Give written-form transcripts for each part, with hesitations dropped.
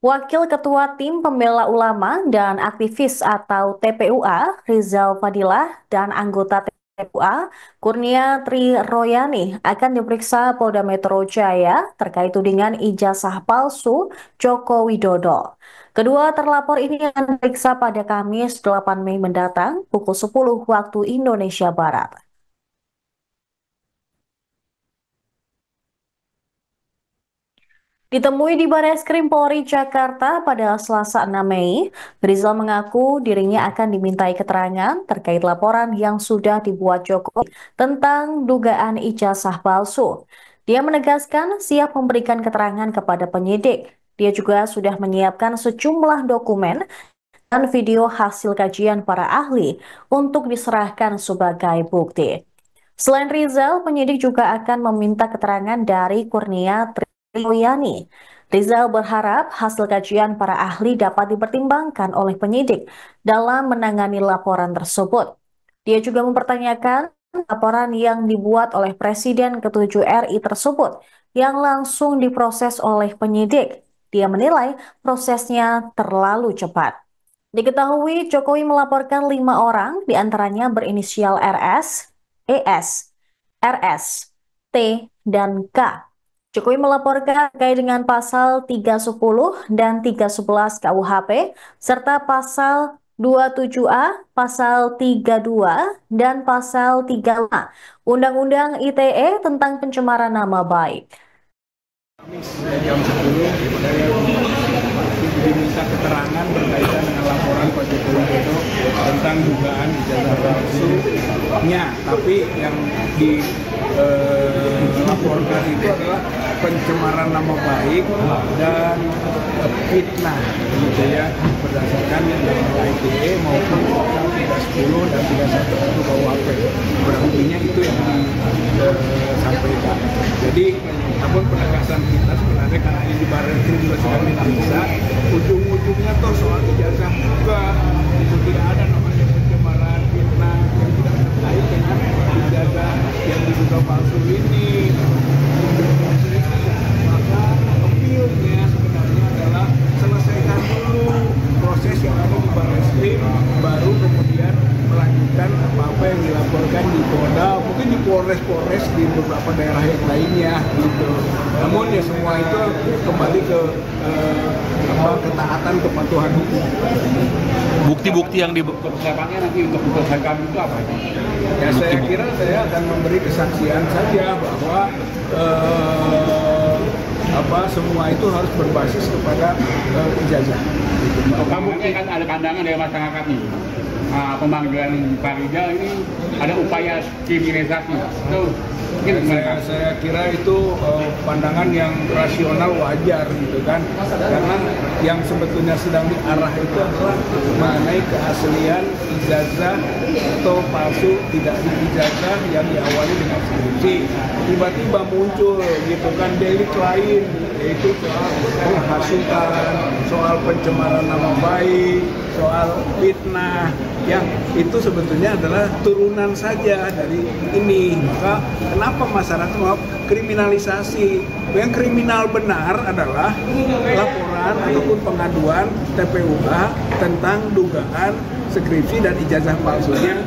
Wakil Ketua Tim Pembela Ulama dan Aktivis atau TPUA, Rizal Fadilah, dan anggota TPUA, Kurnia Tri Royani, akan diperiksa Polda Metro Jaya terkait tudingan ijazah palsu Joko Widodo. Kedua terlapor ini akan diperiksa pada Kamis 8 Mei mendatang pukul 10 waktu Indonesia Barat. Ditemui di Barreskrim Polri Jakarta pada Selasa 6 Mei, Rizal mengaku dirinya akan dimintai keterangan terkait laporan yang sudah dibuat Jokowi tentang dugaan ijazah palsu. Dia menegaskan siap memberikan keterangan kepada penyidik. Dia juga sudah menyiapkan sejumlah dokumen dan video hasil kajian para ahli untuk diserahkan sebagai bukti. Selain Rizal, penyidik juga akan meminta keterangan dari Kurnia Triyoyani. Rizal berharap hasil kajian para ahli dapat dipertimbangkan oleh penyidik dalam menangani laporan tersebut. Dia juga mempertanyakan laporan yang dibuat oleh Presiden ke-7 RI tersebut yang langsung diproses oleh penyidik. Dia menilai prosesnya terlalu cepat. Diketahui Jokowi melaporkan 5 orang, diantaranya berinisial RS, ES, RS, T, dan K. Jokowi melaporkan terkait dengan pasal 310 dan 311 KUHP, serta pasal 27A, pasal 32, dan pasal 35 Undang-Undang ITE tentang pencemaran nama baik. Jam 10 saya diminta keterangan berkaitan dengan laporan Pak Joko Widodo tentang dugaan ijazah palsunya, tapi yang dilaporkan itu adalah pencemaran nama baik dan fitnah, gitu ya, berdasarkan undang-undang ITE maupun pasal 310 dan 311 KUHP. Kurang lebihnya itu yang disampaikan. Jadi, namun penegasan kita sebenarnya karena ini di Barreskrim juga sedang diperiksa, ujung-ujungnya tuh soal ijazah juga, itu tidak ada namanya pencemaran, fitnah yang tidak terkait dengan ijazah yang diduga palsu ini. Maka appeal-nya sebenarnya adalah selesaikan dulu proses yang ada di Barreskrim, baru kemudian melanjutkan apa-apa yang dilaporkan di Polda, mungkin di Polres di beberapa daerah yang lainnya gitu. Namun ya semua itu kembali ke ketaatan kepatuhan hukum. Bukti-bukti yang dipersiapkannya nanti untuk kami itu apa? Ya saya kira saya akan memberi kesaksian saja bahwa semua itu harus berbasis kepada ijazah. Kamu kan ada pandangan dari masyarakat nih. Pemanggilan Pak Rizal ini ada upaya kriminalisasi. Saya kira itu pandangan yang rasional, wajar gitu kan, karena yang sebetulnya sedang diarah itu adalah mengenai keaslian ijazah atau palsu tidak ijazah yang diawali dengan skripsi. Tiba-tiba muncul gitu kan delik lain, yaitu soal penghasutan, soal pencemaran nama baik, soal fitnah, yang itu sebetulnya adalah turunan saja dari ini. Maka kenapa masyarakat mau kriminalisasi? Yang kriminal benar adalah laporan ataupun pengaduan TPUA tentang dugaan skripsi dan ijazah palsunya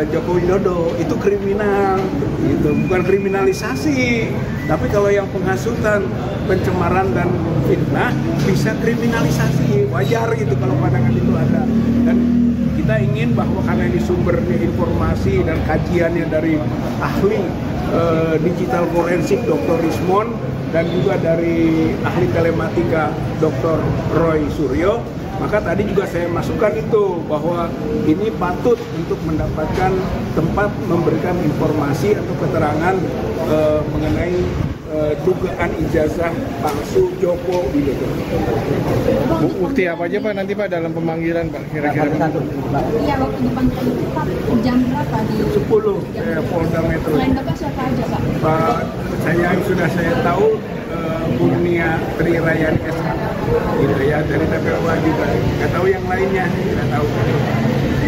Joko Widodo. Itu kriminal, itu bukan kriminalisasi. Tapi kalau yang penghasutan, pencemaran dan fitnah bisa kriminalisasi, wajar gitu kalau pandangan itu ada. Dan kita ingin bahwa karena ini sumbernya informasi dan kajiannya dari ahli digital forensik Dr. Rismon dan juga dari ahli telematika Dr. Roy Suryo, maka tadi juga saya masukkan itu bahwa ini patut untuk mendapatkan tempat memberikan informasi atau keterangan mengenai dugaan ijazah palsu Joko Widodo. Bukti apa aja Pak nanti Pak dalam pemanggilan Pak kira-kira? Iya, waktu dipanggil itu Pak jam berapa di 10 Polda Metro. Selain Bapak siapa aja Pak? Yang sudah saya tahu Kurnia Tri Royani SH gitu ya, dari TPUA juga. Nggak tahu yang lainnya, nggak tahu.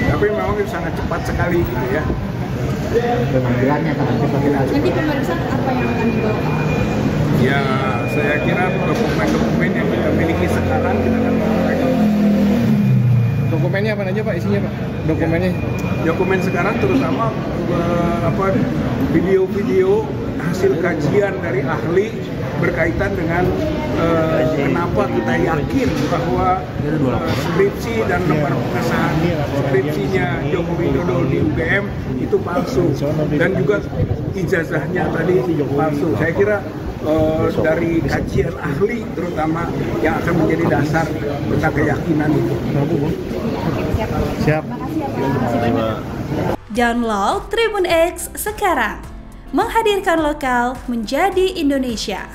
Tapi memang itu sangat cepat sekali gitu ya. Pemanggilannya Nanti pemeriksaan apa yang akan dibawa? Ya, saya kira dokumen-dokumen yang kita miliki sekarang Dokumennya apa aja Pak, isinya Pak? Dokumennya? Dokumen sekarang terutama video-video hasil kajian dari ahli berkaitan dengan kenapa kita yakin bahwa skripsi dan lembar pengesahan skripsinya Joko Widodo di UGM itu palsu, dan juga ijazahnya tadi palsu. Saya kira dari kajian ahli terutama yang akan menjadi dasar tentang keyakinan itu. Siap. Download Tribun X sekarang, menghadirkan lokal menjadi Indonesia.